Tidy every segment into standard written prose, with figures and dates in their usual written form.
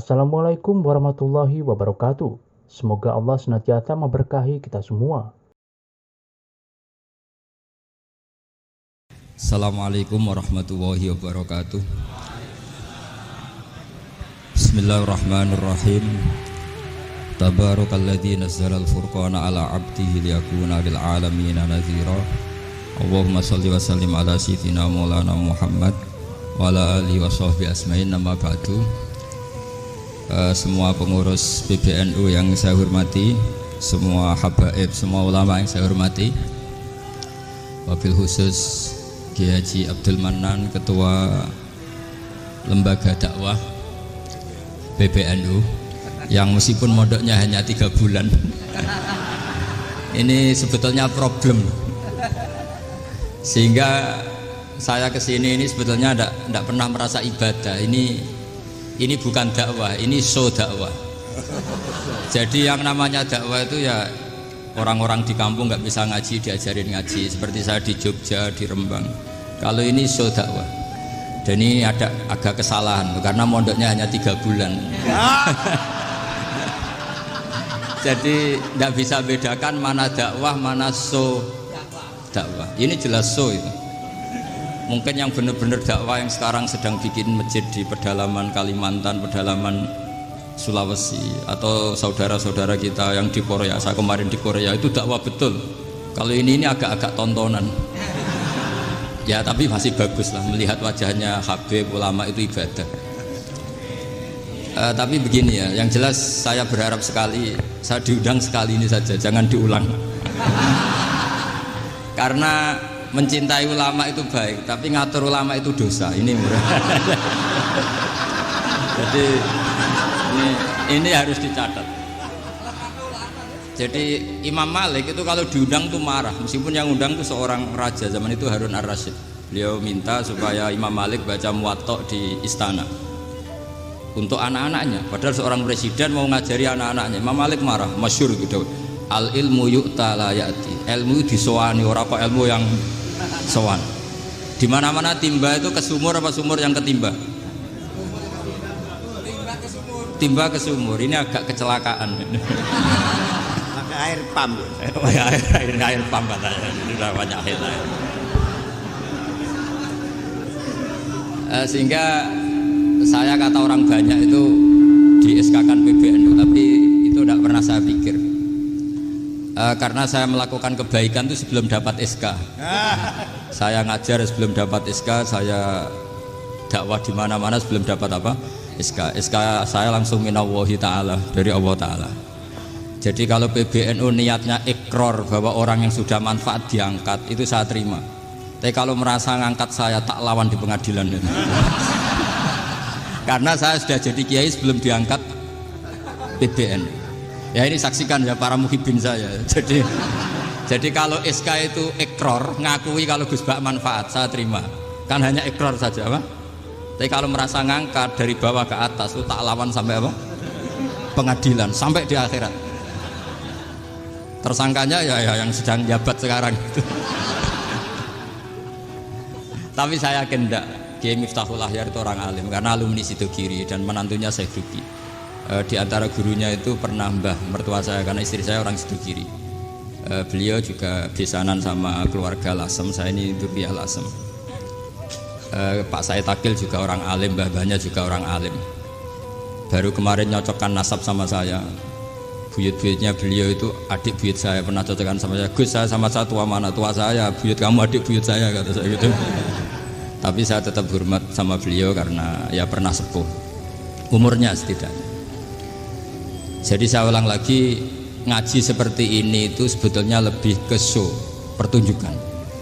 Assalamualaikum warahmatullahi wabarakatuh. Semoga Allah senantiasa memberkahi kita semua. Assalamualaikum warahmatullahi wabarakatuh. Bismillahirrahmanirrahim. Tabarakalladzi nazzala al-furqana ala 'abdihi liyakuna lil 'alamina nadhira. Allahumma shalli wa sallim ala sayyidina Maulana Muhammad wa ala alihi wa sahbihi asma'in. Amma ba'du. Semua pengurus PBNU yang saya hormati, semua habaib, semua ulama yang saya hormati, wabil khusus Kiai Haji Abdul Manan, Ketua Lembaga Dakwah PBNU, yang meskipun mondoknya hanya 3 bulan ini sebetulnya problem, sehingga saya kesini ini sebetulnya tidak pernah merasa ibadah. Ini bukan dakwah, ini show dakwah. Jadi yang namanya dakwah itu ya orang-orang di kampung nggak bisa ngaji diajarin ngaji, seperti saya di Jogja, di Rembang. Kalau ini show dakwah, dan ini ada agak kesalahan karena mondoknya hanya 3 bulan. Jadi tidak bisa bedakan mana dakwah, mana show dakwah. Ini jelas show itu. Mungkin yang benar-benar dakwah yang sekarang sedang bikin masjid di pedalaman Kalimantan, pedalaman Sulawesi, atau saudara-saudara kita yang di Korea. Saya kemarin di Korea, itu dakwah betul. Kalau ini agak-agak tontonan. Ya tapi masih bagus lah melihat wajahnya Habib, ulama itu ibadah. Tapi begini ya, yang jelas saya berharap sekali, saya diundang sekali ini saja, jangan diulang. Karena mencintai ulama itu baik, tapi ngatur ulama itu dosa. Ini murah. Jadi ini harus dicatat. Jadi Imam Malik itu kalau diundang tuh marah, meskipun yang undang itu seorang raja zaman itu, Harun ar-Rasyid. Beliau minta supaya Imam Malik baca Muwatta di istana untuk anak-anaknya, padahal seorang presiden mau ngajari anak-anaknya. Imam Malik marah, masyhur gitu, al ilmu yu'ta la ya'ti, ilmu disowani, ora kok ilmu yang sowan. Di mana-mana timba itu ke sumur apa sumur yang ketimba? Timba ke sumur. Ini agak kecelakaan. Air pump. air pump katanya. Sudah banyak air. Sehingga saya kata orang banyak itu di SK-kan PBNU, tapi itu tidak pernah saya pikir. Karena saya melakukan kebaikan itu sebelum dapat SK. Saya ngajar sebelum dapat SK, saya dakwah di mana-mana sebelum dapat apa? SK. SK saya langsung minallahi ta'ala, dari Allah Ta'ala. Jadi kalau PBNU niatnya ikror bahwa orang yang sudah manfaat diangkat, itu saya terima. Tapi kalau merasa ngangkat saya, tak lawan di pengadilan. Karena saya sudah jadi kiai sebelum diangkat PBNU. Ya ini saksikan ya para muhibin saya. Jadi kalau SK itu ikror, ngakui kalau Gus Bak manfaat, saya terima. Kan hanya ikror saja, Pak. Tapi kalau merasa ngangkat dari bawah ke atas, itu tak lawan sampai apa? Pengadilan, sampai di akhirat. Tersangkanya ya yang sedang jabat sekarang. Tapi saya yakin enggak, Kiai Miftahul Ahyar itu orang alim, karena alumni Sidogiri dan menantunya Syekh Duki. Di antara gurunya itu pernah mbah mertua saya, karena istri saya orang Sidogiri. Beliau juga besanan sama keluarga Lasem, saya ini Durriyah Lasem. Pak Said Akil juga orang alim, mbah-mbahnya juga orang alim. Baru kemarin nyocokkan nasab sama saya. Buyut-buyutnya beliau itu adik buyut saya, pernah cocokkan sama saya. Gus, saya sama saya tua mana? Tua saya, buyut kamu adik buyut saya, kata saya gitu. Tapi saya tetap hormat sama beliau karena ya pernah sepuh umurnya setidaknya. Jadi saya ulang lagi, ngaji seperti ini itu sebetulnya lebih ke show, pertunjukan.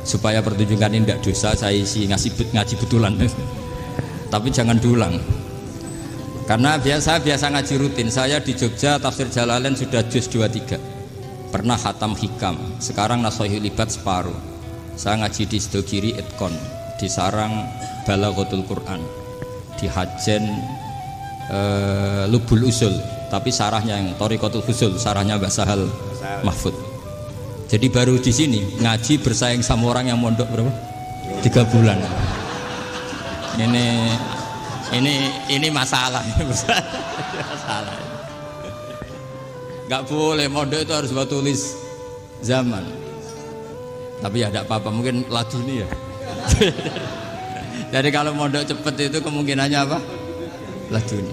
Supaya pertunjukan ini tidak dosa, saya isi ngaji betulan. Tapi jangan diulang. Karena biasa ngaji rutin. Saya di Jogja tafsir Jalalain sudah juz 23. Pernah khatam hikam. Sekarang Nashihul Ibad separuh. Saya ngaji di Sidogiri Itkon, di Sarang Balaghatul Quran, di Hajen Lubul Usul, tapi sarahnya yang Thariqatul Husul, sarahnya Mbah Sahal Mahfud. Jadi baru di sini ngaji bersaing sama orang yang mondok berapa? 3 bulan. Ini Ini masalah. Masalah. Nggak boleh mondok itu harus buat tulis zaman. Tapi ya tidak apa-apa, mungkin laduni ya. Jadi kalau mondok cepet itu kemungkinannya apa? Laduni.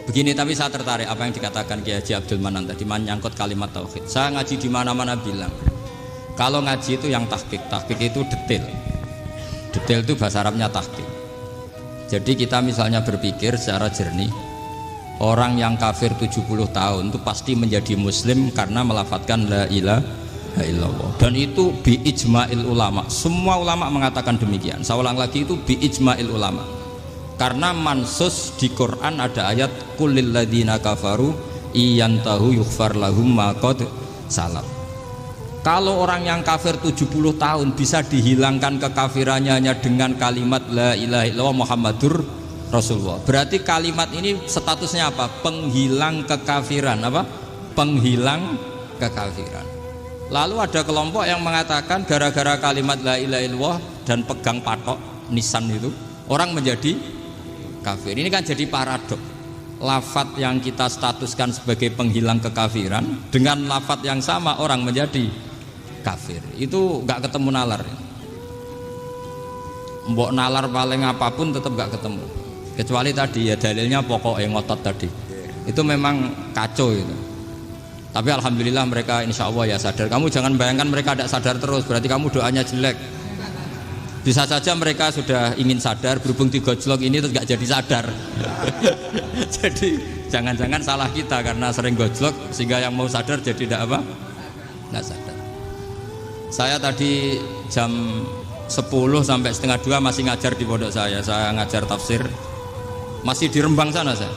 Begini, tapi saya tertarik apa yang dikatakan Kiai Haji Abdul Manan tadi menyangkut kalimat tauhid. Saya ngaji di mana-mana bilang, kalau ngaji itu yang tahqiq itu detail. Detail itu bahasa Arabnya tahqiq. Jadi kita misalnya berpikir secara jernih, orang yang kafir 70 tahun itu pasti menjadi muslim karena melafadzkan la ilaha illallah. Dan itu bi ijma'il ulama. Semua ulama mengatakan demikian. Saya ulang lagi, itu bi ijma'il ulama. Karena mansus di Quran ada ayat qulil ladzina kafaru iyantahu yughfar lahum ma qad salaf. Kalau orang yang kafir 70 tahun bisa dihilangkan kekafirannya hanya dengan kalimat la ilaha illallah Muhammadur Rasulullah. Berarti kalimat ini statusnya apa? Penghilang kekafiran, apa? Penghilang kekafiran. Lalu ada kelompok yang mengatakan gara-gara kalimat la ilaha illallah dan pegang patok nisan itu orang menjadi kafir. Ini kan jadi paradok. Lafadz yang kita statuskan sebagai penghilang kekafiran dengan lafadz yang sama orang menjadi kafir. Itu nggak ketemu nalar. Mbok nalar paling apapun tetap nggak ketemu. Kecuali tadi ya dalilnya pokoknya ngotot tadi. Itu memang kacau itu. Tapi alhamdulillah mereka insya Allah ya sadar. Kamu jangan bayangkan mereka tidak sadar terus, berarti kamu doanya jelek. Bisa saja mereka sudah ingin sadar, berhubung digojlok ini terus nggak jadi sadar. Jadi jangan-jangan salah kita karena sering gojlok sehingga yang mau sadar jadi tidak apa? Nggak sadar. Saya tadi jam 10 sampai setengah 2 masih ngajar di pondok saya ngajar tafsir. Masih di Rembang sana saya.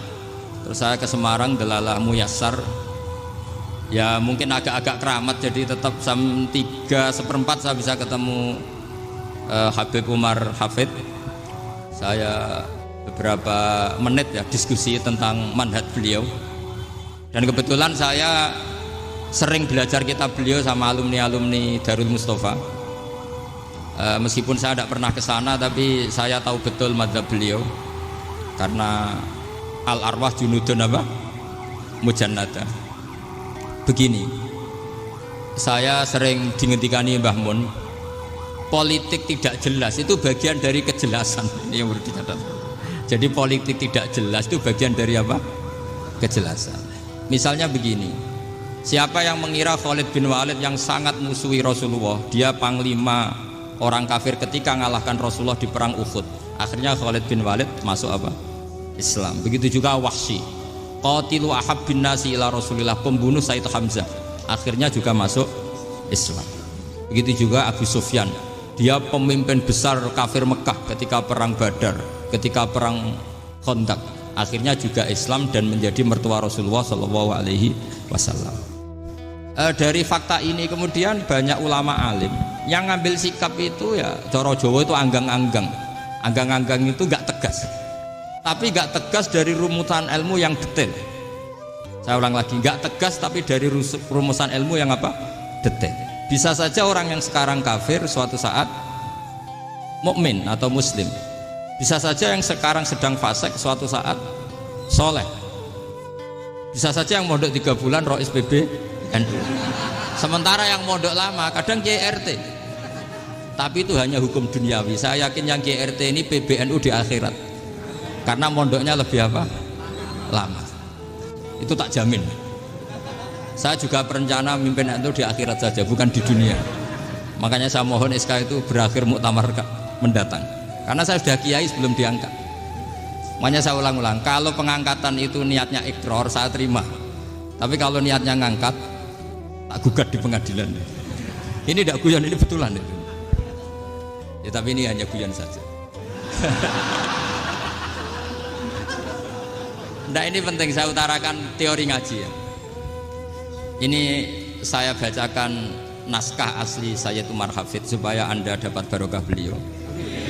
Terus saya ke Semarang, Delalah Muyassar. Ya mungkin agak-agak keramat, jadi tetap jam 3:4 saya bisa ketemu Habib Umar Hafid. Saya beberapa menit ya diskusi tentang manhaj beliau. Dan kebetulan saya sering belajar kitab beliau sama alumni-alumni Darul Mustafa. Meskipun saya tidak pernah ke sana, tapi saya tahu betul mazhab beliau. Karena al-arwah junudun apa? Mujannada. Begini, saya sering dingetikani Mbah Mun, politik tidak jelas itu bagian dari kejelasan. Ini yang perlu dicatat. Jadi politik tidak jelas itu bagian dari apa? Kejelasan. Misalnya begini, siapa yang mengira Khalid bin Walid yang sangat musuhi Rasulullah, dia panglima orang kafir ketika ngalahkan Rasulullah di perang Uhud, akhirnya Khalid bin Walid masuk apa? Islam. Begitu juga Wahsy, qatilu ahabbin nasi ila Rasulillah, pembunuh Sayyid Hamzah, akhirnya juga masuk Islam. Begitu juga Abu Sufyan, dia pemimpin besar kafir Mekah ketika perang Badar, ketika perang Khandaq, akhirnya juga Islam dan menjadi mertua Rasulullah Shallallahu Alaihi Wasallam. Dari fakta ini kemudian banyak ulama alim yang ngambil sikap itu ya cara Jawa itu anggang-anggang. Anggang-anggang itu gak tegas, tapi gak tegas dari rumusan ilmu yang detail. Saya ulang lagi, gak tegas tapi dari rumusan ilmu yang apa? Detail. Bisa saja orang yang sekarang kafir suatu saat mukmin atau muslim. Bisa saja yang sekarang sedang fasik suatu saat soleh. Bisa saja yang mondok 3 bulan rois PB NU. Sementara yang mondok lama kadang Kiai RT. Tapi itu hanya hukum duniawi. Saya yakin yang Kiai RT ini PBNU di akhirat. Karena mondoknya lebih apa? Lama. Itu tak jamin. Saya juga berencana mimpin NU di akhirat saja, bukan di dunia. Makanya saya mohon SK itu berakhir muktamar mendatang. Karena saya sudah kiai sebelum diangkat. Makanya saya ulang-ulang, kalau pengangkatan itu niatnya iqrar, saya terima. Tapi kalau niatnya ngangkat, tak gugat di pengadilan. Ini tidak guyon, ini betulan itu. Ya tapi ini hanya guyon saja. Nah ini penting saya utarakan teori ngaji ya. Ini saya bacakan naskah asli Sayyid Umar Hafid supaya Anda dapat barokah beliau.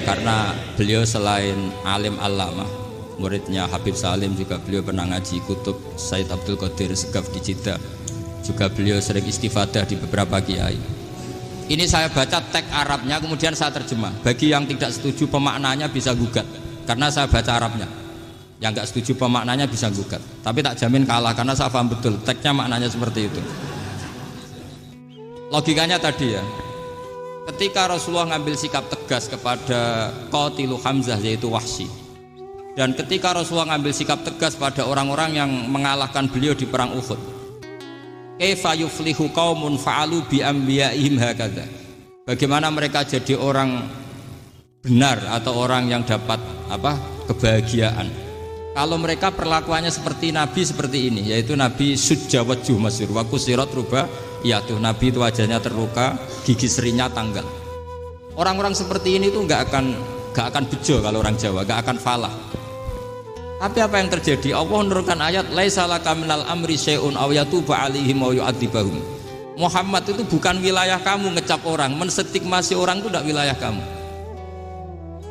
Karena beliau selain alim allamah, muridnya Habib Salim, juga beliau pernah ngaji kutub Sayyid Abdul Qadir Segaf di Jeddah. Juga beliau sering istifadah di beberapa kiai. Ini saya baca teks Arabnya kemudian saya terjemah. Bagi yang tidak setuju pemaknanya bisa gugat. karena saya baca Arabnya. Yang nggak setuju pemaknanya bisa gugat, tapi tak jamin kalah karena saya paham betul teksnya maknanya seperti itu. Logikanya tadi ya, ketika Rasulullah ngambil sikap tegas kepada qatilu Hamzah yaitu Wahsy, dan ketika Rasulullah ngambil sikap tegas pada orang-orang yang mengalahkan beliau di perang Uhud, kaifa yuflihu qaumun fa'alu bi anbiya'ihim hakadha, bagaimana mereka jadi orang benar atau orang yang dapat kebahagiaan kalau mereka perlakuannya seperti Nabi seperti ini, yaitu Nabi sujja wajhuh masyhur wa kusirat ruba, yaitu Nabi itu wajahnya terluka, gigi serinya tanggal. Orang-orang seperti ini tuh nggak akan bejo kalau orang Jawa, nggak akan falah. Tapi apa yang terjadi? Allah menurunkan ayat laisa laka minal amri syai'un aw yatuba 'alaihim aw yu'adzibahum. Muhammad itu bukan wilayah kamu ngecap orang, menstigmasi orang itu tidak wilayah kamu.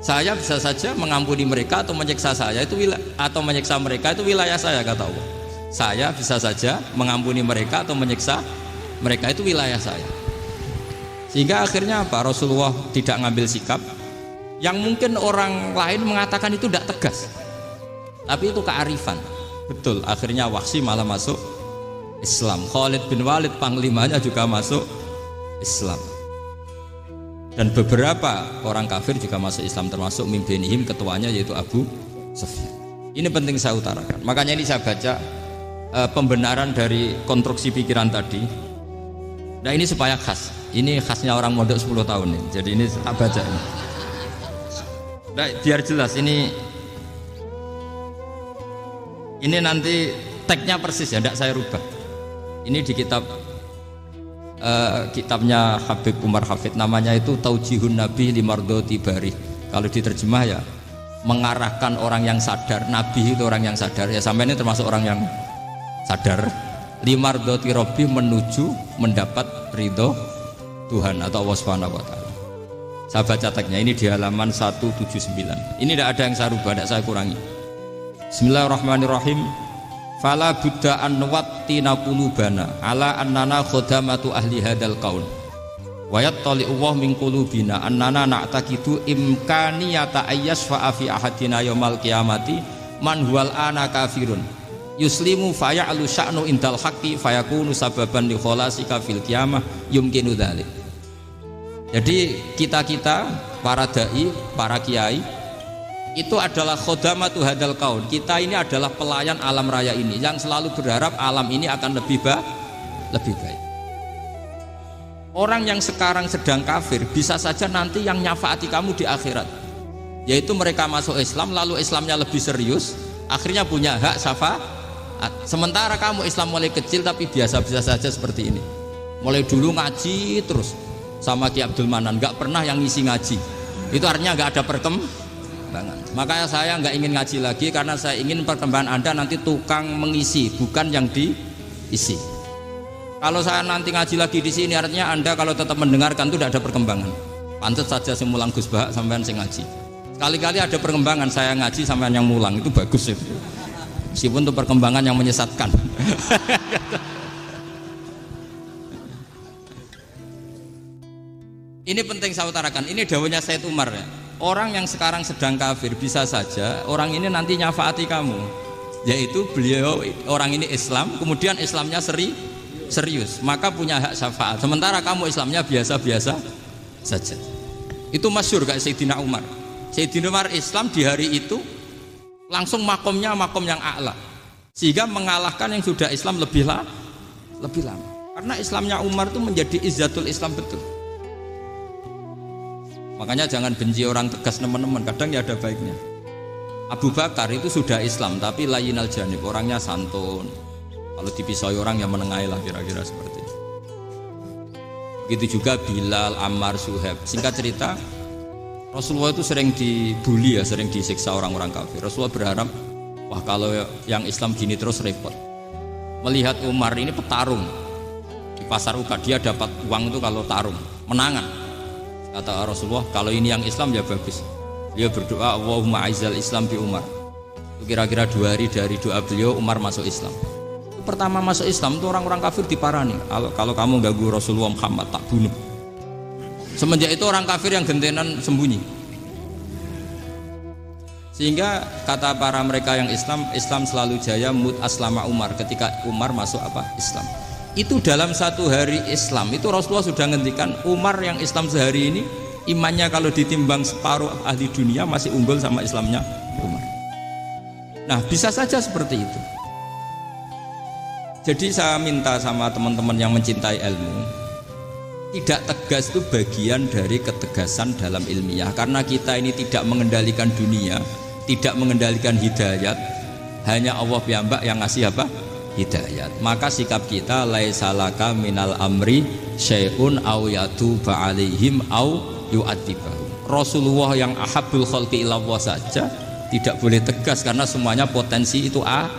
Saya bisa saja mengampuni mereka atau menyiksa saya itu atau menyiksa mereka itu wilayah saya, kata Allah. Saya bisa saja mengampuni mereka atau menyiksa mereka itu wilayah saya. Sehingga akhirnya apa? Rasulullah tidak ngambil sikap yang mungkin orang lain mengatakan itu tidak tegas, tapi itu kearifan. Betul, akhirnya Wahsy malah masuk Islam. Khalid bin Walid panglimanya juga masuk Islam. Dan beberapa orang kafir juga masuk Islam, termasuk mimpinihim, ketuanya yaitu Abu Sufyan. Ini penting saya utarakan. Makanya ini saya baca pembenaran dari konstruksi pikiran tadi. Nah ini supaya khas. Ini khasnya orang mondok 10 tahun nih. Jadi ini saya baca ini. Nah, biar jelas ini nanti teksnya persis ya, tidak saya rubah. Ini di kitabnya Habib Umar Hafid, namanya itu Taujihun Nabi Limardoti Bari. Kalau diterjemah ya mengarahkan orang yang sadar. Nabi itu orang yang sadar ya, sampai ini termasuk orang yang sadar. Limardoti Robbi, menuju mendapat ridho Tuhan atau Allah Subhanahu wa Ta'ala. Saya baca teksnya ini di halaman 179. Ini tidak ada yang saya rubah, tidak saya kurangi. Bismillahirrahmanirrahim. Fala buddha an nuwattina qulubana ala annana khodamatu ahli hadal qaul wa yattali Allah min qulubina annana na'taqidu imkaniyata ayyasfa'a fi ahadina yaumal qiyamati man huwal ana kafirun yuslimu faya'lu sya'nu indal haqqi fayakunu sababan li kholasika fil qiyamah yumkinu dzalik. Jadi kita para dai, para kiai itu adalah khodamatu hadal kaun. Kita ini adalah pelayan alam raya ini yang selalu berharap alam ini akan lebih baik. Orang yang sekarang sedang kafir bisa saja nanti yang nyafaati kamu di akhirat, yaitu mereka masuk Islam lalu Islamnya lebih serius, akhirnya punya hak syafaat. Sementara kamu Islam mulai kecil tapi biasa-biasa saja seperti ini, mulai dulu ngaji terus sama Ki Abdul Manan, nggak pernah yang ngisi ngaji. Itu artinya nggak ada perkembangan. Makanya saya nggak ingin ngaji lagi karena saya ingin perkembangan Anda nanti tukang mengisi, bukan yang diisi. Kalau saya nanti ngaji lagi di sini artinya Anda kalau tetap mendengarkan itu tidak ada perkembangan. Pantes saja semulang Gus Bahak sampean sing ngaji. Sekali-kali ada perkembangan, saya ngaji sampean yang mulang, itu bagus itu. Meskipun itu perkembangan yang menyesatkan. Ini penting saya utarakan. Ini dawuhnya Said Umar ya. Orang yang sekarang sedang kafir bisa saja orang ini nanti nyafaati kamu, yaitu beliau orang ini Islam, kemudian Islamnya serius, maka punya hak syafaat. Sementara kamu Islamnya biasa-biasa saja. Itu masyhur kayak Sayyidina Umar. Sayyidina Umar Islam di hari itu langsung makomnya makom yang a'la, sehingga mengalahkan yang sudah Islam lebih lama. Karena Islamnya Umar itu menjadi izzatul Islam betul. Makanya jangan benci orang tegas teman-teman, kadang ya ada baiknya. Abu Bakar itu sudah Islam tapi layinal janib, orangnya santun. Kalau dipisai orang yang menengahi lah kira-kira seperti itu. Begitu juga Bilal, Ammar, Suhaib. Singkat cerita, Rasulullah itu sering dibully ya, sering disiksa orang-orang kafir. Rasulullah berharap, wah kalau yang Islam gini terus repot. Melihat Umar ini petarung di pasar Uqad, dia dapat uang itu kalau tarung, menangan. Kata Rasulullah, kalau ini yang Islam ya bagus. Dia berdoa, Allahumma aizal Islam bi Umar. Itu kira-kira 2 hari dari doa beliau, Umar masuk Islam. Itu pertama masuk Islam itu orang-orang kafir diparani. Kalau kamu ganggu Rasulullah Muhammad tak bunuh. Semenjak itu orang kafir yang gentenan sembunyi. Sehingga kata para mereka yang Islam selalu jaya mut aslama Umar, ketika Umar masuk Islam. Itu dalam satu hari Islam itu Rasulullah sudah ngendikan Umar yang Islam sehari ini imannya kalau ditimbang separuh ahli dunia masih unggul sama Islamnya Umar. Nah, bisa saja seperti itu. Jadi saya minta sama teman-teman yang mencintai ilmu, tidak tegas itu bagian dari ketegasan dalam ilmiah. Karena kita ini tidak mengendalikan dunia, tidak mengendalikan hidayat, hanya Allah piyambak yang ngasih hidayat. Maka sikap kita laisalaka minal amri syai'un aw yatuba alaihim aw yu'adzibahum. Rasulullah yang ahabbul khalqi ilallah saja tidak boleh tegas karena semuanya potensi itu ada.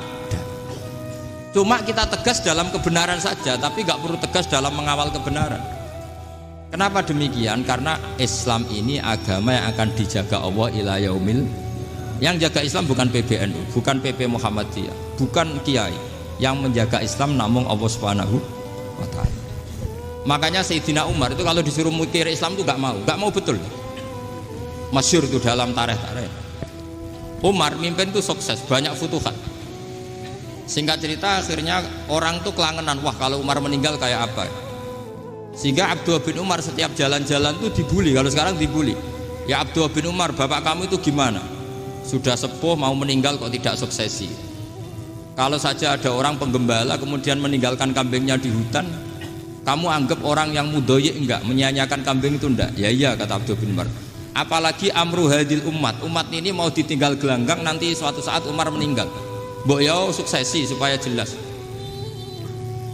Cuma kita tegas dalam kebenaran saja, tapi nggak perlu tegas dalam mengawal kebenaran. Kenapa demikian? Karena Islam ini agama yang akan dijaga Allah ila yaumil. Yang jaga Islam bukan PBNU, bukan PP Muhammadiyah, bukan kiai. Yang menjaga Islam namun Allah Subhanahu wa ta'ala. Makanya Sayyidina Umar itu kalau disuruh mikir Islam itu nggak mau betul. Masyhur itu dalam tarikh-tarikh. Umar mimpin itu sukses, banyak futuhat. Singkat cerita akhirnya orang tuh kelangenan, wah kalau Umar meninggal kayak apa. Sehingga Abdullah bin Umar setiap jalan-jalan tuh dibully. Kalau sekarang dibully, ya Abdullah bin Umar, bapak kamu itu gimana? Sudah sepuh mau meninggal kok tidak suksesi. Kalau saja ada orang penggembala kemudian meninggalkan kambingnya di hutan, kamu anggap orang yang mudoyik enggak, menyanyiakan kambing itu enggak? Ya iya, kata Abdullah bin Umar. Apalagi amru hadil umat ini mau ditinggal gelanggang, nanti suatu saat Umar meninggal. Mbok ya suksesi supaya jelas.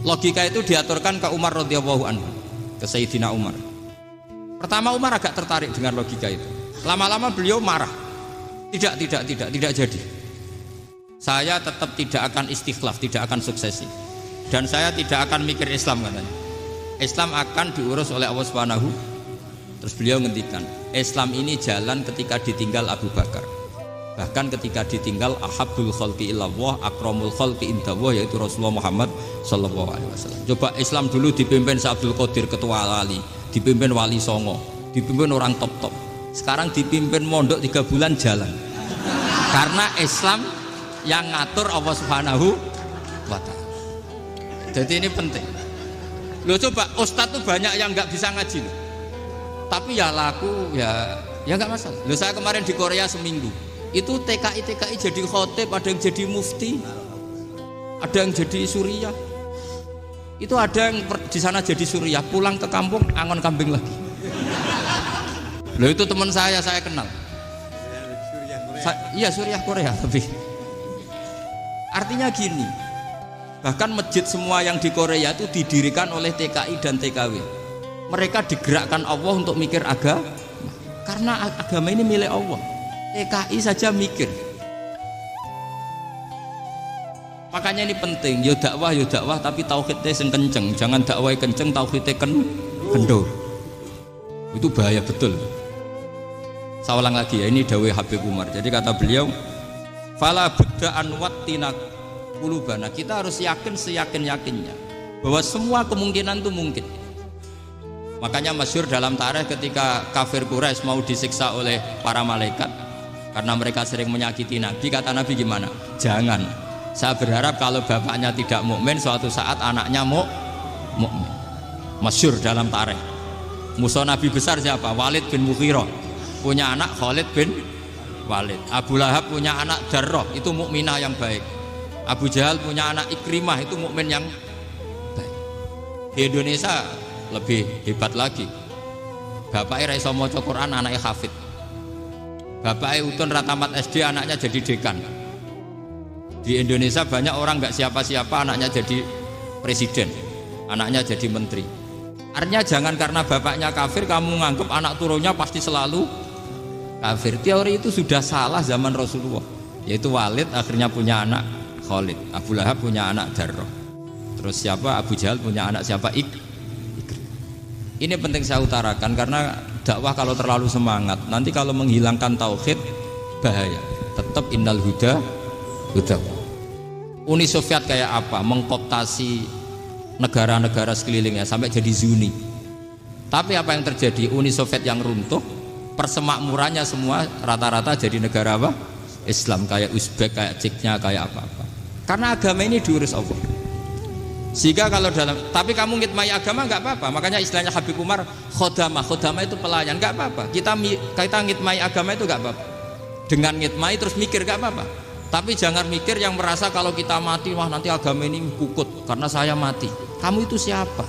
Logika itu diaturkan ke Umar radhiyallahu anhu, ke Sayyidina Umar. Pertama Umar agak tertarik dengan logika itu. Lama-lama beliau marah. Tidak jadi. Saya tetap tidak akan istikhlaf, tidak akan suksesi. Dan saya tidak akan mikir Islam katanya. Islam akan diurus oleh Allah Subhanahu. Terus beliau ngendikan, Islam ini jalan ketika ditinggal Abu Bakar. Bahkan ketika ditinggal ahabbul khalqi ilallah akramul khalqi indallah, yaitu Rasulullah Muhammad sallallahu alaihi wasallam. Coba Islam dulu dipimpin Abdul Qadir ketua wali, dipimpin wali songo, dipimpin orang top. Sekarang dipimpin mondok 3 bulan jalan. Karena Islam yang ngatur Allah Subhanahu wa ta'ala. Jadi ini penting. Loh coba ustadz tuh banyak yang nggak bisa ngaji loh. Tapi ya laku ya nggak masalah. Loh saya kemarin di Korea seminggu. Itu TKI jadi khotib, ada yang jadi mufti, ada yang jadi suriah. Itu ada yang di sana jadi suriah, pulang ke kampung angon kambing lagi. Loh itu teman saya kenal. Iya suriah Korea tapi. Artinya gini, bahkan masjid semua yang di Korea itu didirikan oleh TKI dan TKW. Mereka digerakkan Allah untuk mikir agama, karena agama ini milik Allah. TKI saja mikir. Makanya ini penting, yo dakwah tapi tauhidnya sing kenceng, jangan dakwah kenceng tauhidnya kendor. Itu bahaya betul. Saya ulang lagi ya, ini dawuh Habib Umar. Jadi kata beliau, fala budda an wattina qulubana. Kita harus yakin seyakin-yakinnya bahwa semua kemungkinan itu mungkin. Makanya masyhur dalam tarikh ketika kafir Quraisy mau disiksa oleh para malaikat karena mereka sering menyakiti Nabi, kata Nabi gimana? Jangan. Saya berharap kalau bapaknya tidak mukmin, suatu saat anaknya mukmin. Masyhur dalam tarikh. Musuh Nabi besar siapa? Walid bin Mughirah. Punya anak Khalid bin Walid. Abu Lahab punya anak Darrah, itu mukminah yang baik. Abu Jahal punya anak Ikrimah, itu mukmin yang baik. Di Indonesia lebih hebat lagi. Bapaknya ra iso maca Quran, anaknya hafid. Bapaknya utun ratamat SD, anaknya jadi dekan. Di Indonesia banyak orang nggak siapa-siapa, anaknya jadi presiden, anaknya jadi menteri. Artinya jangan karena bapaknya kafir kamu nganggap anak turunnya pasti selalu kafir. Teori itu sudah salah zaman Rasulullah. Yaitu Walid akhirnya punya anak Khalid, Abu Lahab punya anak Darrah. Terus siapa? Abu Jahal punya anak siapa? Ini penting saya utarakan karena dakwah kalau terlalu semangat, nanti kalau menghilangkan tauhid bahaya. Tetap innal huda. Uni Soviet kayak apa? Mengkooptasi negara-negara sekelilingnya sampai jadi zuni. Tapi apa yang terjadi? Uni Soviet yang runtuh, persemakmurannya semua rata-rata jadi negara apa? Islam, kayak Uzbek, kayak Ceknya, kayak apa-apa. Karena agama ini diurus Allah. Sehingga kalau tapi kamu ngitmai agama nggak apa-apa. Makanya istilahnya Habib Umar, khodamah itu pelayan, nggak apa-apa. Kita ngitmai agama itu nggak apa-apa. Dengan ngitmai terus mikir nggak apa-apa. Tapi jangan mikir yang merasa kalau kita mati, wah nanti agama ini kukut karena saya mati. Kamu itu siapa?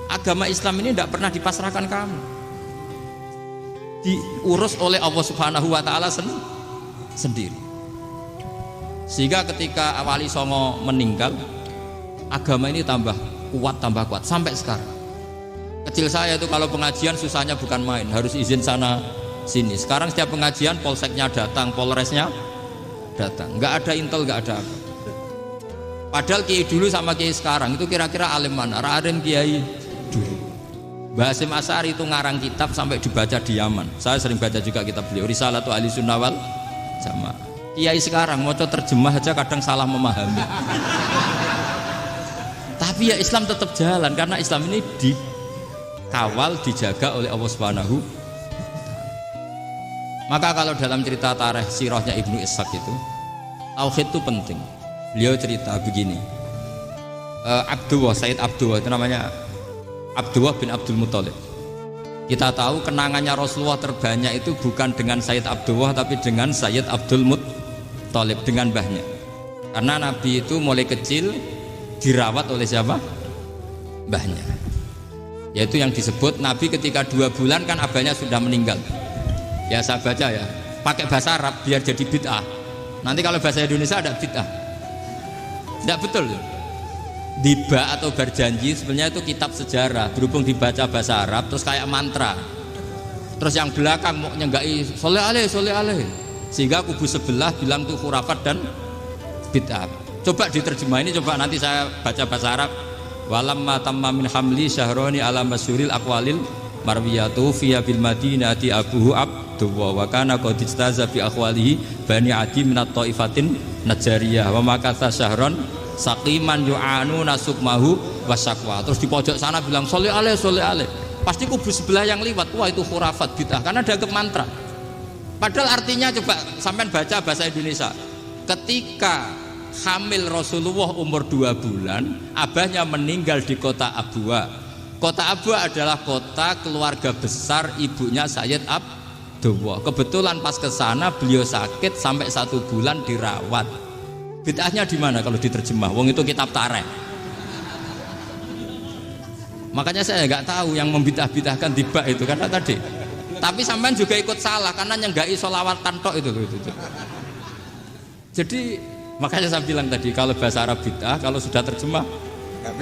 Agama Islam ini tidak pernah dipasrahkan kamu. Diurus oleh Allah Subhanahu wa Ta'ala sendiri. Sehingga ketika Wali Songo meninggal, agama ini tambah kuat sampai sekarang. Kecil saya itu kalau pengajian susahnya bukan main, harus izin sana sini. Sekarang setiap pengajian polseknya datang, polresnya datang, nggak ada intel, nggak ada apa. Padahal kiai dulu sama kiai sekarang itu kira-kira alim mana? Raden kiai dulu. Mbah Hasyim Asy'ari itu ngarang kitab sampai dibaca di Yaman. Saya sering baca juga kitab beliau, Risalatu Ahli Sunnah wal Jamaah. Kiai sekarang mau terjemah aja kadang salah memahami. Tapi ya Islam tetap jalan karena Islam ini dikawal, dijaga oleh Allah Subhanahu. Maka kalau dalam cerita tarikh sirahnya Ibnu Ishaq itu, tauhid itu penting. Beliau cerita begini, Sayyid Abdullah itu namanya Abdullah bin Abdul Muthalib. Kita tahu kenangannya Rasulullah terbanyak itu bukan dengan Sayyid Abdullah tapi dengan Sayyid Abdul Muthalib, dengan mbahnya. Karena Nabi itu mulai kecil dirawat oleh siapa? Mbahnya. Yaitu yang disebut Nabi ketika 2 bulan kan abahnya sudah meninggal. Ya saya baca ya, pakai bahasa Arab biar jadi bid'ah. Nanti kalau bahasa Indonesia ada bid'ah. Tidak betul. Diba atau berjanji sebenarnya itu kitab sejarah, berhubung dibaca bahasa Arab terus kayak mantra. Terus yang belakang mau nyenggai soleh aleh, sehingga kubu sebelah bilang itu khurafat dan bid'ah. Coba diterjemah ini, coba nanti saya baca bahasa Arab. Walamma tamma min hamli syahroni ala masyuril aqwalil marwiyatu fiya bil madinati abuhu abdullah wa kana qad istaza bi akhwalihi bani adi minat taifatin najariyah wa makatha syahron saqiman yu'anu nasukmahu wasakwa. Terus di pojok sana bilang soleh aleh. Pasti kubu sebelah yang liwat, wah itu khurafat bid'ah karena dianggap mantra. Padahal artinya coba sampean baca bahasa Indonesia. Ketika hamil Rasulullah umur 2 bulan, abahnya meninggal di kota Abwa. Kota Abwa adalah kota keluarga besar ibunya Sayyid Abdullah. Kebetulan pas ke sana beliau sakit sampai 1 bulan dirawat. Bid'ahnya di mana kalau diterjemah? Wong itu kitab tarikh. Makanya saya nggak tahu yang membid'ah-bid'ahkan tiba itu karena tadi. Tapi sampean juga ikut salah karena nyenggai sholawatan tok itu. Jadi makanya saya bilang tadi kalau bahasa Arab bid'ah, kalau sudah terjemah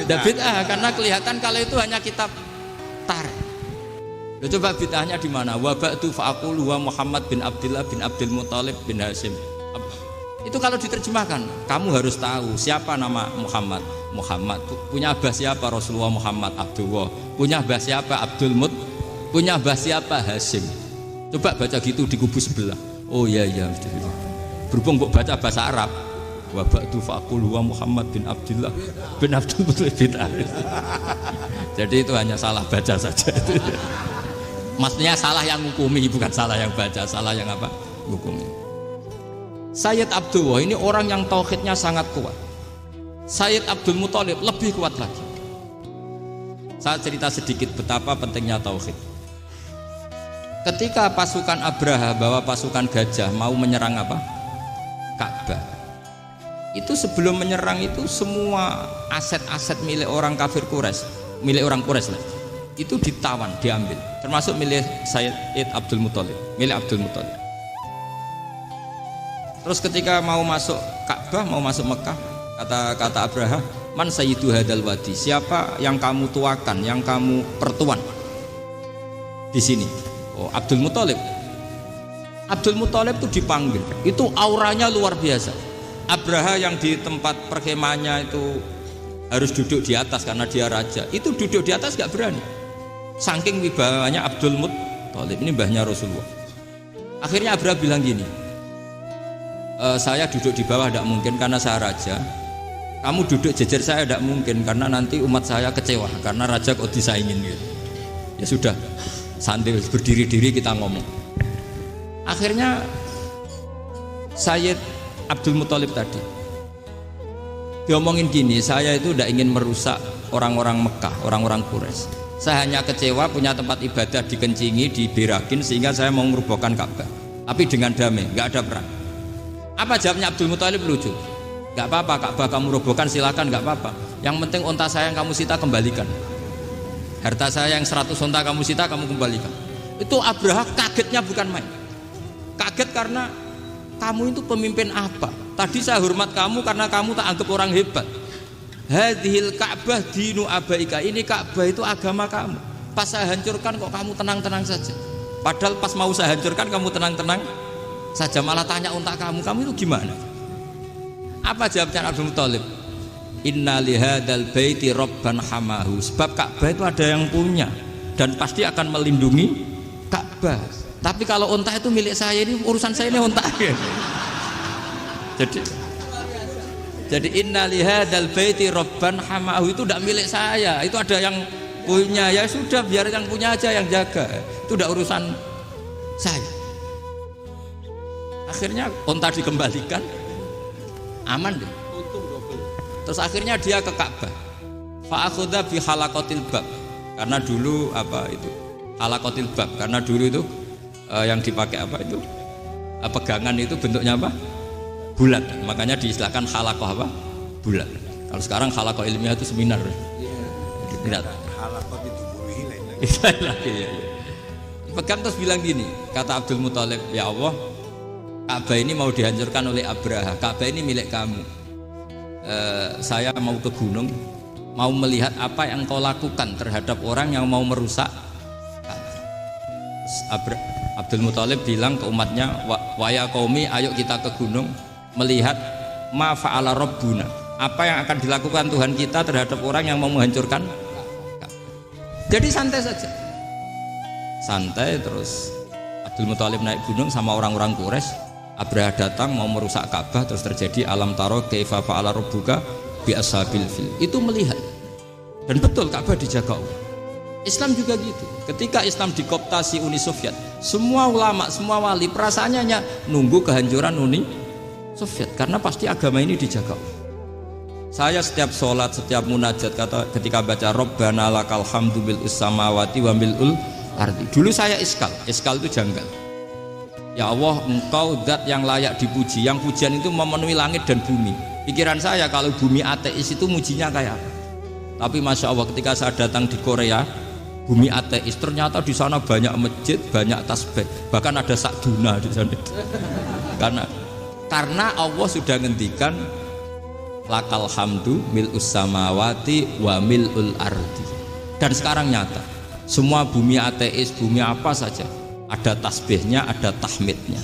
tidak bid'ah karena kelihatan kalau itu hanya kitab tarikh. Coba bid'ahnya di mana? Wa ba'du fa'aqulu wa Muhammad bin Abdullah bin Abdul Muthalib bin Hasyim. Itu kalau diterjemahkan, kamu harus tahu siapa nama Muhammad. Muhammad punya abah siapa? Rasulullah Muhammad Abdullah. Punya abah siapa? Abdul Mut. Punya abah siapa? Hasyim. Coba baca gitu di kubu sebelah. Oh iya. Berhubung kok baca bahasa Arab. Wa ba'du faqulu wa Muhammad bin Abdullah bin Abdul Muthalib bin Hasyim. Jadi itu hanya salah baca saja. Maksudnya salah yang hukumi, bukan salah yang baca, salah yang apa? Hukumi. Sayyid Abdullah ini orang yang tauhidnya sangat kuat. Sayyid Abdul Muthalib lebih kuat lagi. Saya cerita sedikit betapa pentingnya tauhid. Ketika pasukan Abraha bawa pasukan gajah mau menyerang apa? Ka'bah. Itu sebelum menyerang itu semua aset-aset milik orang kafir Quraisy, milik orang Quraisy lah. Itu ditawan, diambil, termasuk milik Sayyid Abdul Muthalib, milik Abdul Muthalib. Terus ketika mau masuk Ka'bah, mau masuk Mekah, kata Abraha, man sayyidu hadal wadi, siapa yang kamu tuakan, yang kamu pertuan di sini? Oh, Abdul Muthalib. Abdul Muthalib itu dipanggil, itu auranya luar biasa. Abraha yang di tempat perkemahannya itu harus duduk di atas karena dia raja, itu duduk di atas gak berani. Saking wibawanya Abdul Muthalib, ini mbahnya Rasulullah. Akhirnya Abraha bilang gini, saya duduk di bawah tidak mungkin karena saya raja. Kamu duduk jejer saya tidak mungkin karena nanti umat saya kecewa karena raja kok disaingin gitu. Ya sudah, sambil berdiri-diri kita ngomong. Akhirnya Sayyid Abdul Muthalib tadi diomongin gini, saya itu tidak ingin merusak orang-orang Mekah, orang-orang Quraisy. Saya hanya kecewa punya tempat ibadah dikencingi, diberakin sehingga saya mau merubuhkan Ka'bah. Tapi dengan damai, nggak ada perang. Apa jawabnya Abdul Muthalib? Lucu. Nggak apa-apa, Ka'bah kamu robohkan silakan, nggak apa-apa. Yang penting unta saya yang kamu sita kembalikan. Harta saya yang 100 unta kamu sita kamu kembalikan. Itu Abraha kagetnya bukan main. Kaget karena kamu itu pemimpin apa? Tadi saya hormat kamu karena kamu tak anggap orang hebat. Hadhil Ka'bah dinu abaika. Ini Ka'bah itu agama kamu. Pas saya hancurkan kok kamu tenang-tenang saja. Padahal pas mau saya hancurkan kamu tenang-tenang saja, malah tanya unta kamu itu gimana? Apa jawabnya Abdul Muthalib? Inna lihadal baiti rabban hamahu. Sebab Ka'bah itu ada yang punya dan pasti akan melindungi Ka'bah. Tapi kalau unta itu milik saya, ini urusan saya, ini unta. Jadi inna lihadal baiti rabban hamahu itu tidak milik saya, itu ada yang punya. Ya sudah, biar yang punya aja yang jaga, itu tidak urusan saya. Akhirnya unta dikembalikan, aman deh. Terus akhirnya dia ke Ka'bah. Fa'akhudha bi halaqatil bab. Karena dulu apa itu? Halaqatil bab. Karena dulu itu yang dipakai apa itu? Pegangan itu bentuknya apa? Bulat. Makanya diistilahkan halaqah apa? Bulat. Kalau sekarang halaqah ilmiah itu seminar. Iya. Halaqah itu bulat lagi ya. Pegang terus bilang gini, kata Abdul Muthalib, ya Allah, Ka'bah ini mau dihancurkan oleh Abraha. Ka'bah ini milik kamu. Saya mau ke gunung, mau melihat apa yang kau lakukan terhadap orang yang mau merusak. Abdul Muthalib bilang ke umatnya, wa ya qaumi, ayo kita ke gunung melihat ma fa'ala rabbuna, apa yang akan dilakukan Tuhan kita terhadap orang yang mau menghancurkan. Jadi santai saja, santai. Terus Abdul Muthalib naik gunung sama orang-orang Quraisy. Abraha datang mau merusak Ka'bah, terus terjadi alam taro kaifa fa'ala rabbuka bi ashabil fil. Itu melihat, dan betul Ka'bah dijaga Allah. Islam juga gitu. Ketika Islam dikooptasi Uni Soviet, semua ulama, semua wali perasaannya hanya nunggu kehancuran Uni Soviet, karena pasti agama ini dijaga. Saya setiap sholat, setiap munajat, kata ketika baca Rabbana lakal hamdu bil samawati wa mil'ul ardi. Dulu saya iskal itu janggal. Ya Allah, engkau zat yang layak dipuji, yang pujian itu memenuhi langit dan bumi. Pikiran saya kalau bumi ateis itu mujinya kayak apa? Tapi masya Allah, ketika saya datang di Korea, bumi ateis, ternyata di sana banyak masjid, banyak tasbih, bahkan ada sakduna di sana. Karena Allah sudah ngendikan lakal hamdu mil'us samawati wa mil'ul ardi. Dan sekarang nyata, semua bumi ateis, bumi apa saja, ada tasbihnya, ada tahmidnya.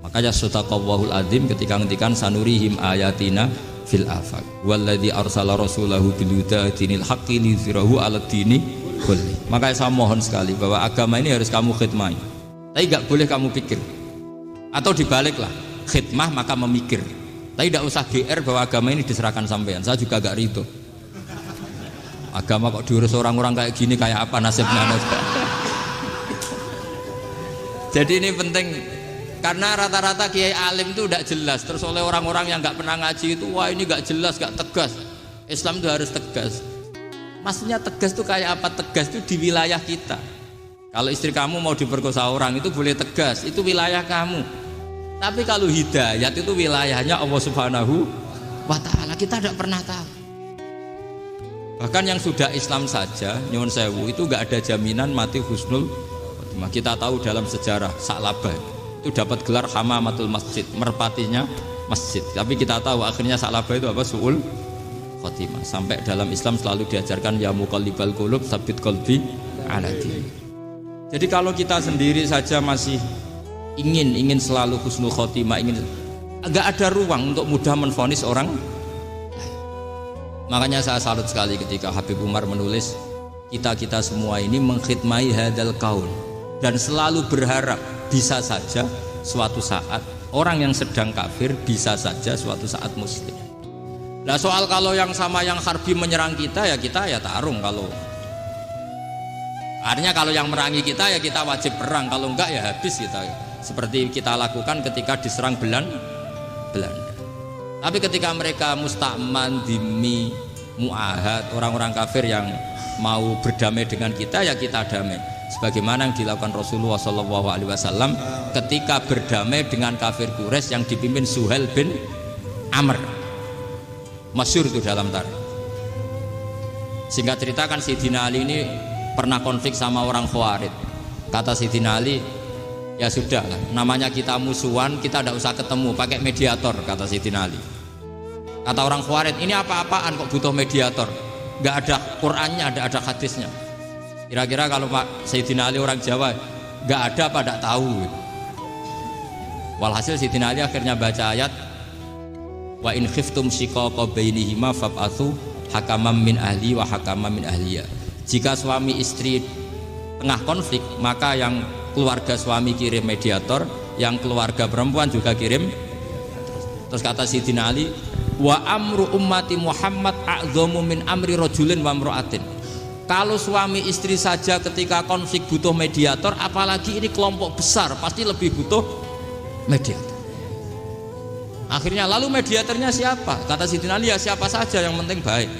Makanya sadaqallahul adzim ketika ngendikan sanurihim ayatina fil afaq walladzi arsala rasulahu bil huda dinil haqqi liyuzhirahu 'alad dini kulli. Makanya saya mohon sekali bahwa agama ini harus kamu khidmah. Tapi enggak boleh kamu pikir. Atau dibaliklah, khidmah maka memikir. Tapi tidak usah GR bahwa agama ini diserahkan sampean. Saya juga agak ridho. Agama kok diurus orang-orang kayak gini, kayak apa nasibnya? Jadi ini penting, karena rata-rata kiai alim itu tidak jelas. Terus oleh orang-orang yang nggak pernah ngaji itu, wah ini nggak jelas, nggak tegas. Islam itu harus tegas. Maksudnya tegas itu kayak apa? Tegas itu di wilayah kita. Kalau istri kamu mau diperkosa orang itu boleh tegas, itu wilayah kamu. Tapi kalau hidayat itu wilayahnya Allah Subhanahu wa Ta'ala, kita tidak pernah tahu. Bahkan yang sudah Islam saja, nyuwun sewu, itu nggak ada jaminan mati husnul. Kita tahu dalam sejarah Sa'labah itu dapat gelar hamamatul masjid, merpatinya masjid. Tapi kita tahu akhirnya Sa'labah itu apa? Su'ul khotimah. Sampai dalam Islam selalu diajarkan ya muqallibal qulub tsabbit qalbi ala din. Jadi kalau kita sendiri saja masih ingin selalu husnul khotimah, enggak ada ruang untuk mudah menvonis orang. Makanya saya salut sekali ketika Habib Umar menulis kita semua ini mengkhidmai hadal kaul dan selalu berharap bisa saja suatu saat orang yang sedang kafir bisa saja suatu saat muslim. Nah soal kalau yang sama yang harbi menyerang kita ya tarung. Kalau artinya kalau yang merangi kita ya kita wajib perang, kalau enggak ya habis kita. seperti kita lakukan ketika diserang Belanda. Tapi ketika mereka mustakman, dhimmi, muahad, orang-orang kafir yang mau berdamai dengan kita, ya kita damai. Sebagaimana yang dilakukan Rasulullah SAW ketika berdamai dengan kafir Quraisy yang dipimpin Suhail bin Amr. Masyhur itu dalam tarikh. Singkat cerita kan Sayyidina Ali ini pernah konflik sama orang Khawarij. Kata Sayyidina Ali, ya sudah lah, namanya kita musuhan, kita tidak usah ketemu, pakai mediator, kata Sayyidina Ali. Kata orang Khawarij, ini apa-apaan kok butuh mediator, nggak ada Qur'annya, ada hadisnya. Kira-kira kalau Pak Sayyidina Ali orang Jawa, nggak ada apa tidak tahu. Walhasil Sayyidina Ali akhirnya baca ayat, wa in khiftum shiqaqa bainihima fab'atsu hakaman min ahli wa hakaman min ahliya. Jika suami istri tengah konflik, maka yang keluarga suami kirim mediator, yang keluarga perempuan juga kirim. Terus kata Sayyidina Ali, wa amru ummati Muhammad a'dhamu min amri rajulin wa imra'atin. Kalau suami istri saja ketika konflik butuh mediator, apalagi ini kelompok besar pasti lebih butuh mediator. Akhirnya lalu mediatornya siapa? Kata Sayyidina Ali, ya siapa saja yang penting baik.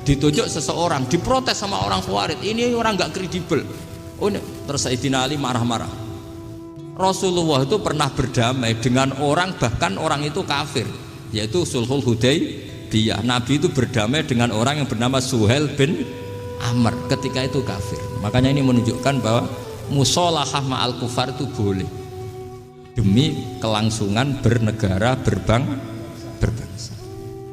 Ditunjuk seseorang, diprotes sama orang Khawarij, ini orang nggak kredibel. Oh, terus Sayyidina Ali marah-marah. Rasulullah itu pernah berdamai dengan orang, bahkan orang itu kafir, yaitu Sulhul Hudaybiyah. Nabi itu berdamai dengan orang yang bernama Suhail bin Amr ketika itu kafir. Makanya ini menunjukkan bahwa musolahah ma'al kufar itu boleh demi kelangsungan bernegara, berbangsa.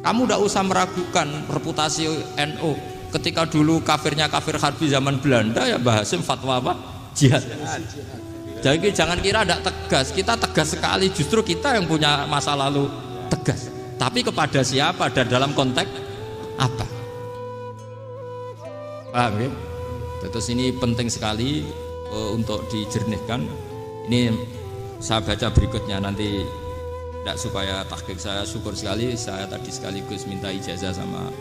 Kamu tidak usah meragukan reputasi NU. Ketika dulu kafirnya kafir harbi zaman Belanda, ya Mbah Hasim fatwa apa? Jihad. Jadi jangan kira tidak tegas, kita tegas sekali, justru kita yang punya masa lalu tegas. Tapi kepada siapa dan dalam konteks apa? Paham ya? Terus ini penting sekali untuk dijernihkan. Ini saya baca berikutnya nanti, tidak supaya tahqiq. Saya syukur sekali, saya tadi sekaligus minta ijazah sama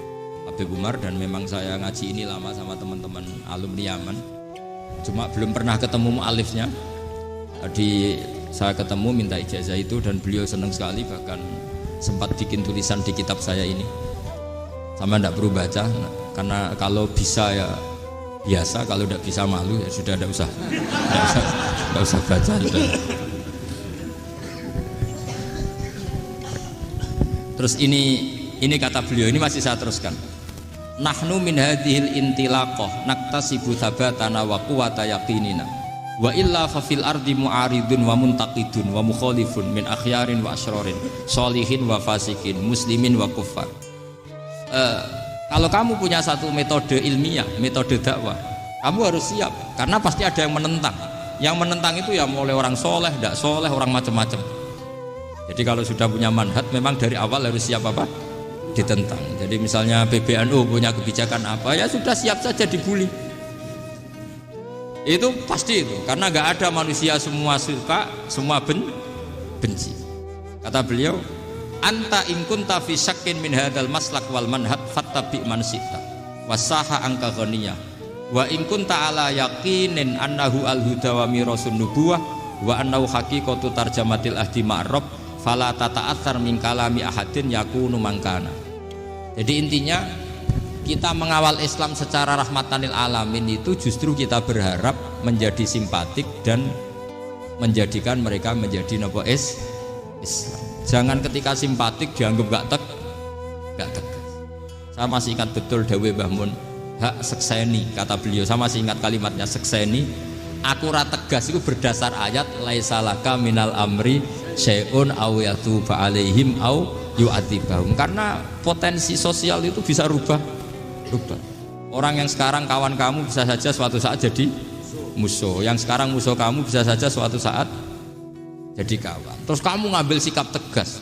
Habib Umar, dan memang saya ngaji ini lama sama teman-teman alumni Yaman, cuma belum pernah ketemu mu'alifnya. Tadi saya ketemu minta ijazah itu dan beliau senang sekali, bahkan sempat bikin tulisan di kitab saya ini. Sama tidak perlu baca, karena kalau bisa ya biasa, kalau tidak bisa malu ya sudah, tidak usah baca sudah. Terus ini kata beliau, ini masih saya teruskan. Nahnu min hadhil intilaqah naktasibu thabatana wa quwwata yaqinina wa illa fa fil ardi mu'aridun wa muntaqidun wa mukhalifun min akhyarin wa asyrarin sholihin wa fasikin muslimin wa kuffar. Kalau kamu punya satu metode ilmiah, metode dakwah, kamu harus siap, karena pasti ada yang menentang. Yang menentang itu ya mulai orang soleh, tidak soleh, orang macam-macam. Jadi kalau sudah punya manhaj, memang dari awal harus siap apa? Ditentang. Jadi misalnya PBNU punya kebijakan apa, ya sudah siap saja dibully. Itu pasti itu, karena nggak ada manusia semua suka, semua benci. Kata beliau, anta in kunta fi syakkin min hadzal maslak wal manhaj fattabi man syi'ta wasaha angka ghaniyah wa in kunta ala yaqinin annahu al huda wa mirasun nubuwah wa annahu haqiqatu tarjamatil ahdi ma'rab fala tata'atsar min kalami ahadin yakunu mangkana. Jadi intinya kita mengawal Islam secara rahmatan lil alamin itu justru kita berharap menjadi simpatik dan menjadikan mereka menjadi nopo Islam. Jangan ketika simpatik dianggap gak tegas. Saya masih ingat betul dawuh Mbah Mun, hak sekseni, kata beliau. Saya masih ingat kalimatnya, sekseni. Aku ra tegas itu berdasar ayat laisalaka minal amri syai'un aw yatuba alaihim aw yu'adzibahum. Karena potensi sosial itu bisa rubah. Orang yang sekarang kawan kamu bisa saja suatu saat jadi musuh. Yang sekarang musuh kamu bisa saja suatu saat jadi kawan. Terus kamu ngambil sikap tegas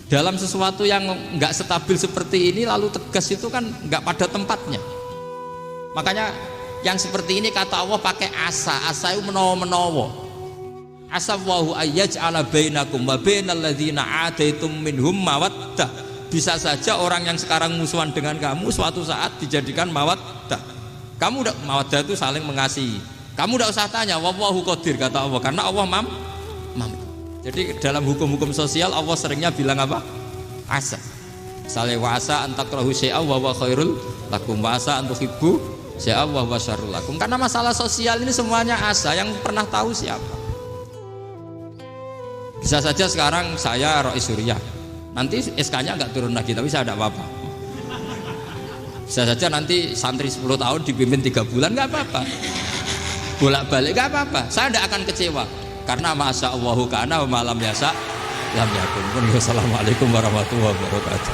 dalam sesuatu yang nggak stabil seperti ini, lalu tegas itu kan nggak pada tempatnya. Makanya yang seperti ini kata Allah pakai asa itu menawa. Asa wahu ayyaj'ala bainakum wa bainal ladzina ataitum minhum mawaddah. Bisa saja orang yang sekarang musuhan dengan kamu suatu saat dijadikan mawaddah. Kamu udah mawaddah itu saling mengasihi. Kamu udah usah tanya wallahu qadir, kata Allah, karena Allah mampu. Jadi dalam hukum-hukum sosial Allah seringnya bilang apa? Asa. Misalnya wasa antakrahu syai'a wa huwa khairul lakum, wasa antuhibbu syai'a wa huwa syarrul lakum. Karena masalah sosial ini semuanya asa, yang pernah tahu siapa? Bisa saja sekarang saya Rois Surya, nanti SK-nya nggak turun lagi, tapi saya tidak apa-apa. Bisa saja nanti santri 10 tahun dipimpin 3 bulan, nggak apa-apa. Bolak-balik nggak apa-apa, saya tidak akan kecewa. Karena masya Allahu kana wa malam yasa lam yakun. Wassalamualaikum warahmatullahi wabarakatuh.